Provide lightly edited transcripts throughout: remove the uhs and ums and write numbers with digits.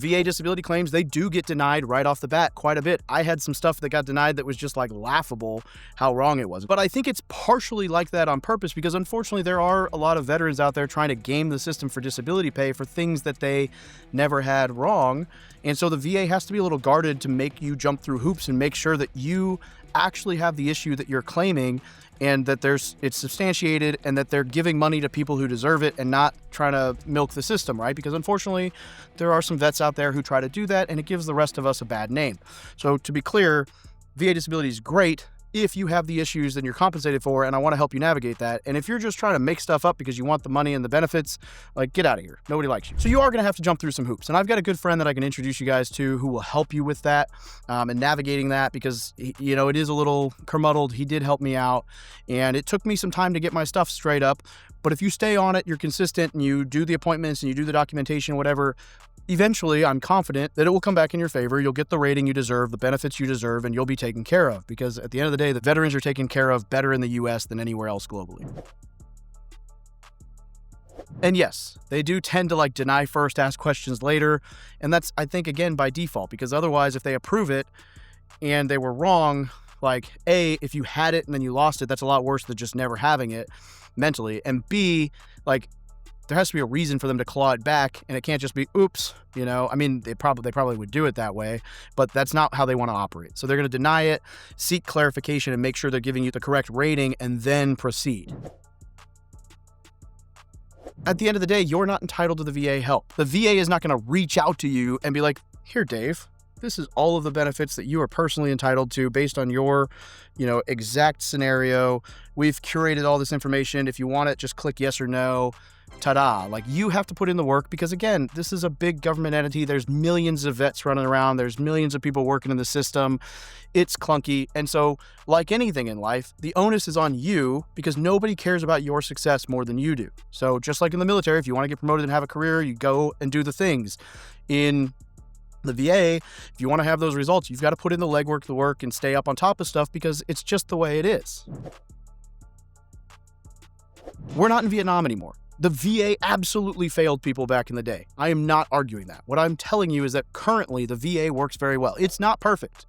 VA disability claims, they do get denied right off the bat quite a bit. I had some stuff that got denied that was just like laughable how wrong it was. But I think it's partially like that on purpose because unfortunately there are a lot of veterans out there trying to game the system for disability pay for things that they never had wrong. And so the VA has to be a little guarded to make you jump through hoops and make sure that you actually have the issue that you're claiming and that it's substantiated and that they're giving money to people who deserve it and not trying to milk the system, right? Because unfortunately, there are some vets out there who try to do that and it gives the rest of us a bad name. So to be clear, VA disability is great if you have the issues that you're compensated for, and I want to help you navigate that. And if you're just trying to make stuff up because you want the money and the benefits, like, get out of here. Nobody likes you. So you are going to have to jump through some hoops. And I've got a good friend that I can introduce you guys to who will help you with that and navigating that because, you know, it is a little curmuddled. He did help me out, and it took me some time to get my stuff straight up. But if you stay on it, you're consistent, and you do the appointments and you do the documentation, whatever, eventually, I'm confident that it will come back in your favor. You'll get the rating you deserve, the benefits you deserve, and you'll be taken care of because at the end of the day, the veterans are taken care of better in the US than anywhere else globally. And yes, they do tend to like deny first, ask questions later. And that's, I think, again, by default, because otherwise, if they approve it and they were wrong, like A, if you had it and then you lost it, that's a lot worse than just never having it mentally. And B, like, there has to be a reason for them to claw it back, and it can't just be, oops, you know. I mean, they probably would do it that way, but that's not how they want to operate. So they're going to deny it, seek clarification, and make sure they're giving you the correct rating, and then proceed. At the end of the day, you're not entitled to the VA help. The VA is not going to reach out to you and be like, here, Dave, this is all of the benefits that you are personally entitled to based on your, you know, exact scenario. We've curated all this information. If you want it, just click yes or no. Ta-da. Like, you have to put in the work because, again, this is a big government entity. There's millions of vets running around. There's millions of people working in the system. It's clunky. And so, like anything in life, the onus is on you because nobody cares about your success more than you do. So just like in the military, if you want to get promoted and have a career, you go and do the things. In the VA, if you want to have those results, you've got to put in the legwork, the work, and stay up on top of stuff because it's just the way it is. We're not in Vietnam anymore. The VA absolutely failed people back in the day. I am not arguing that. What I'm telling you is that currently the VA works very well. It's not perfect.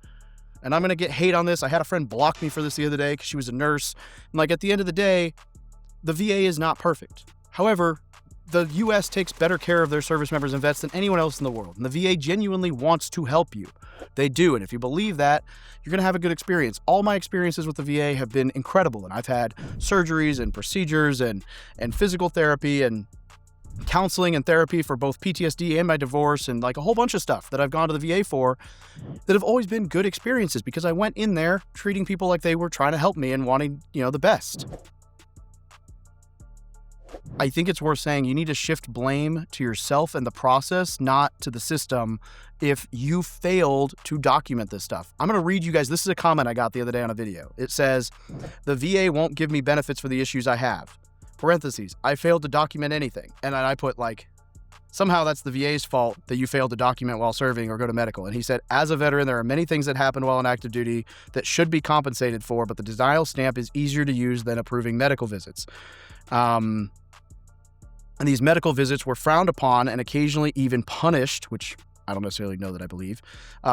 And I'm going to get hate on this. I had a friend block me for this the other day because she was a nurse. And like, at the end of the day, the VA is not perfect. However, the U.S. takes better care of their service members and vets than anyone else in the world. And the VA genuinely wants to help you. They do. And if you believe that, you're going to have a good experience. All my experiences with the VA have been incredible. And I've had surgeries and procedures and physical therapy and counseling and therapy for both PTSD and my divorce and like a whole bunch of stuff that I've gone to the VA for that have always been good experiences because I went in there treating people like they were trying to help me and wanting, you know, the best. I think it's worth saying you need to shift blame to yourself and the process, not to the system, if you failed to document this stuff. I'm going to read you guys. This is a comment I got the other day on a video. It says, the VA won't give me benefits for the issues I have. Parentheses, I failed to document anything. And then I put like, somehow that's the VA's fault that you failed to document while serving or go to medical. And he said, as a veteran, there are many things that happen while on active duty that should be compensated for, but the denial stamp is easier to use than approving medical visits. And these medical visits were frowned upon and occasionally even punished, which I don't necessarily know that I believe,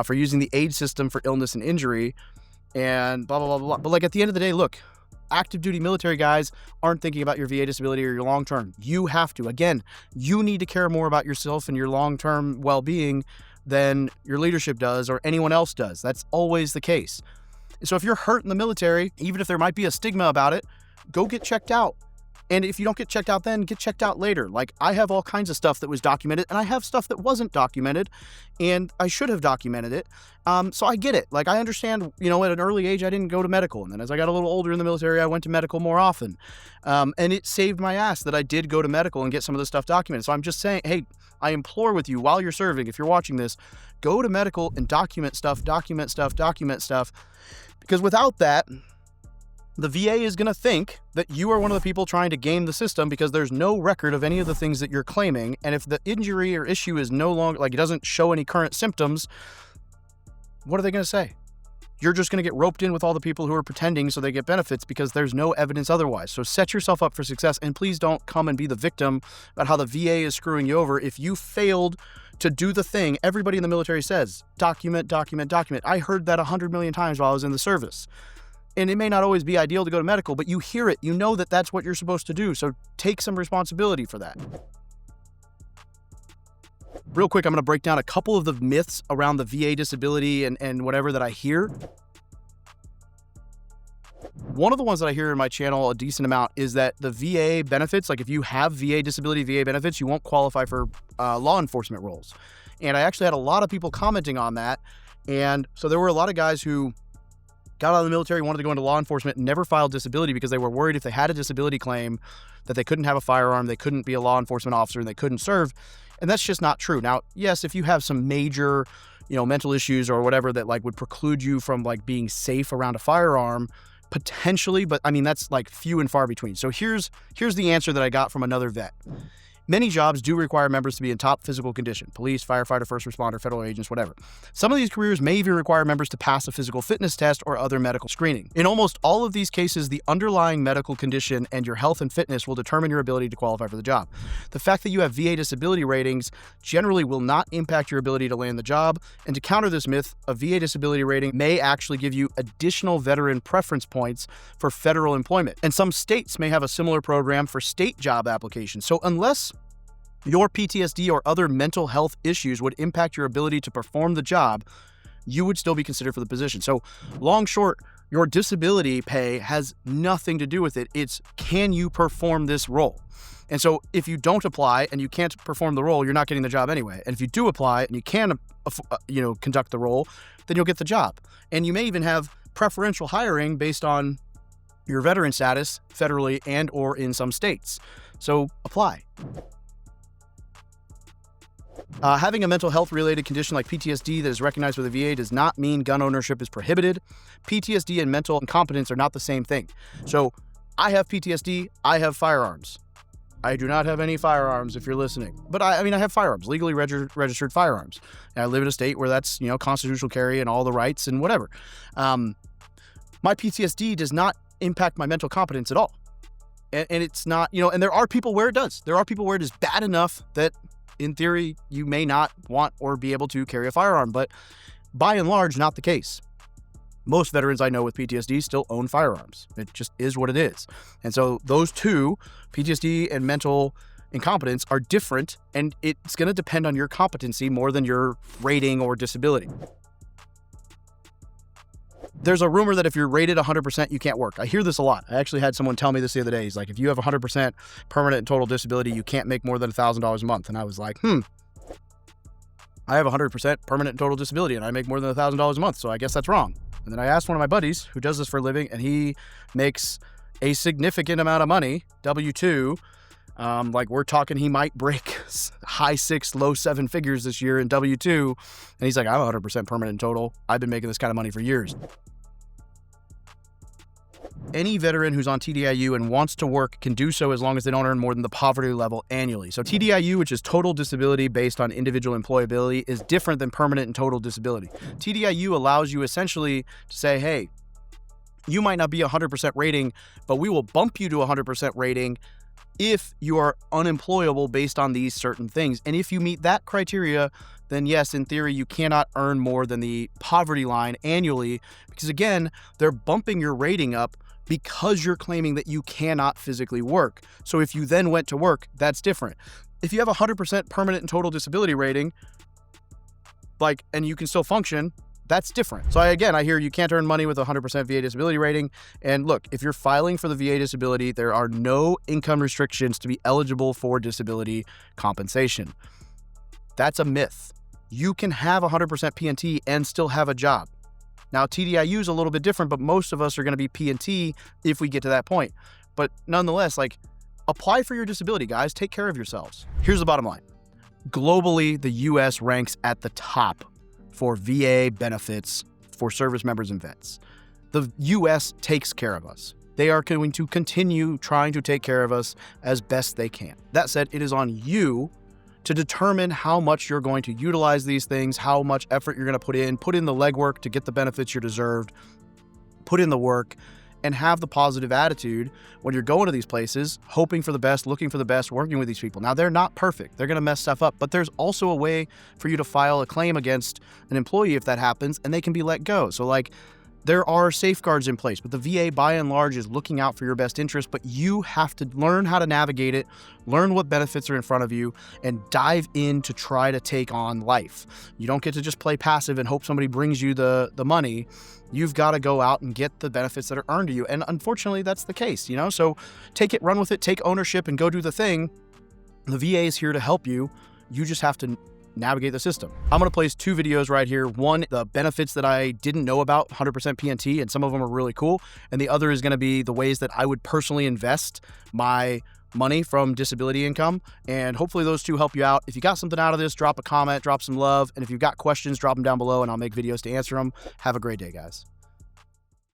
for using the aid system for illness and injury and blah, blah, blah, blah. But like at the end of the day, look, active duty military guys aren't thinking about your VA disability or your long-term. You have to. Again, you need to care more about yourself and your long-term well-being than your leadership does or anyone else does. That's always the case. So if you're hurt in the military, even if there might be a stigma about it, go get checked out. And if you don't get checked out then, get checked out later. Like, I have all kinds of stuff that was documented, and I have stuff that wasn't documented, and I should have documented it. So I get it. Like, I understand, you know, at an early age, I didn't go to medical. And then as I got a little older in the military, I went to medical more often. And it saved my ass that I did go to medical and get some of this stuff documented. So I'm just saying, hey, I implore with you while you're serving, if you're watching this, go to medical and document stuff. Because without that, the VA is going to think that you are one of the people trying to game the system because there's no record of any of the things that you're claiming. And if the injury or issue is no longer, like, it doesn't show any current symptoms, what are they going to say? You're just going to get roped in with all the people who are pretending so they get benefits because there's no evidence otherwise. So set yourself up for success, and please don't come and be the victim about how the VA is screwing you over. If you failed to do the thing everybody in the military says, document, document, document. I heard that 100 million times while I was in the service. And it may not always be ideal to go to medical, but you hear it. You know that that's what you're supposed to do. So take some responsibility for that. Real quick, I'm going to break down a couple of the myths around the VA disability and whatever that I hear. One of the ones that I hear in my channel a decent amount is that the VA benefits, like if you have VA disability, VA benefits, you won't qualify for law enforcement roles. And I actually had a lot of people commenting on that. And so there were a lot of guys who got out of the military, wanted to go into law enforcement, and never filed disability because they were worried if they had a disability claim that they couldn't have a firearm, they couldn't be a law enforcement officer, and they couldn't serve. And that's just not true. Now, yes, if you have some major, mental issues or whatever that like would preclude you from like being safe around a firearm, potentially, but I mean, that's like few and far between. So here's the answer that I got from another vet. Many jobs do require members to be in top physical condition: police, firefighter, first responder, federal agents, whatever. Some of these careers may even require members to pass a physical fitness test or other medical screening. In almost all of these cases, the underlying medical condition and your health and fitness will determine your ability to qualify for the job. The fact that you have VA disability ratings generally will not impact your ability to land the job. And to counter this myth, a VA disability rating may actually give you additional veteran preference points for federal employment. And some states may have a similar program for state job applications. So unless your PTSD or other mental health issues would impact your ability to perform the job, you would still be considered for the position. So long, short, your disability pay has nothing to do with it. It's, can you perform this role? And so if you don't apply and you can't perform the role, you're not getting the job anyway. And if you do apply and you can, conduct the role, then you'll get the job. And you may even have preferential hiring based on your veteran status federally and or in some states. So apply. Having a mental health related condition like PTSD that is recognized by the VA does not mean gun ownership is prohibited. PTSD and mental incompetence are not the same thing. So I have PTSD, I have firearms. I do not have any firearms if you're listening, but I have firearms, legally registered firearms. And I live in a state where that's, constitutional carry and all the rights and whatever. My PTSD does not impact my mental competence at all. And it's not, and there are people where it does. There are people where it is bad enough that in theory, you may not want or be able to carry a firearm, but by and large, not the case. Most veterans I know with PTSD still own firearms. It just is what it is. And so those two, PTSD and mental incompetence, are different, and it's going to depend on your competency more than your rating or disability. There's a rumor that if you're rated 100%, you can't work. I hear this a lot. I actually had someone tell me this the other day. He's like, if you have 100% permanent and total disability, you can't make more than $1,000 a month. And I was like, I have 100% permanent and total disability and I make more than $1,000 a month. So I guess that's wrong. And then I asked one of my buddies who does this for a living, and he makes a significant amount of money, W-2. We're talking, he might break high 6, low 7 figures this year in W-2. And he's like, I'm 100% permanent and total. I've been making this kind of money for years. Any veteran who's on TDIU and wants to work can do so as long as they don't earn more than the poverty level annually. So TDIU, which is total disability based on individual employability, is different than permanent and total disability. TDIU allows you essentially to say, hey, you might not be 100% rating, but we will bump you to 100% rating if you are unemployable based on these certain things. And if you meet that criteria, then yes, in theory, you cannot earn more than the poverty line annually, because again, they're bumping your rating up because you're claiming that you cannot physically work. So if you then went to work, that's different. If you have 100% permanent and total disability rating, and you can still function, that's different. So I hear you can't earn money with a 100% VA disability rating. And look, if you're filing for the VA disability, there are no income restrictions to be eligible for disability compensation. That's a myth. You can have 100% PNT and still have a job. Now, TDIU is a little bit different, but most of us are going to be PNT if we get to that point. But nonetheless, apply for your disability, guys. Take care of yourselves. Here's the bottom line. Globally, the U.S. ranks at the top for VA benefits for service members and vets. The U.S. takes care of us. They are going to continue trying to take care of us as best they can. That said, it is on you to determine how much you're going to utilize these things, how much effort you're going to put in the legwork to get the benefits you're deserved, put in the work, and have the positive attitude when you're going to these places, hoping for the best, looking for the best, working with these people. Now, they're not perfect. They're going to mess stuff up, but there's also a way for you to file a claim against an employee if that happens, and they can be let go. So like, there are safeguards in place, but the VA by and large is looking out for your best interest, but you have to learn how to navigate it, learn what benefits are in front of you, and dive in to try to take on life. You don't get to just play passive and hope somebody brings you the money. You've got to go out and get the benefits that are earned to you. And unfortunately, that's the case, So take it, run with it, take ownership, and go do the thing. The VA is here to help you. You just have to navigate the system. I'm going to place 2 videos right here. One, the benefits that I didn't know about 100% PNT, and some of them are really cool. And the other is going to be the ways that I would personally invest my money from disability income. And hopefully those 2 help you out. If you got something out of this, drop a comment, drop some love. And if you've got questions, drop them down below and I'll make videos to answer them. Have a great day, guys.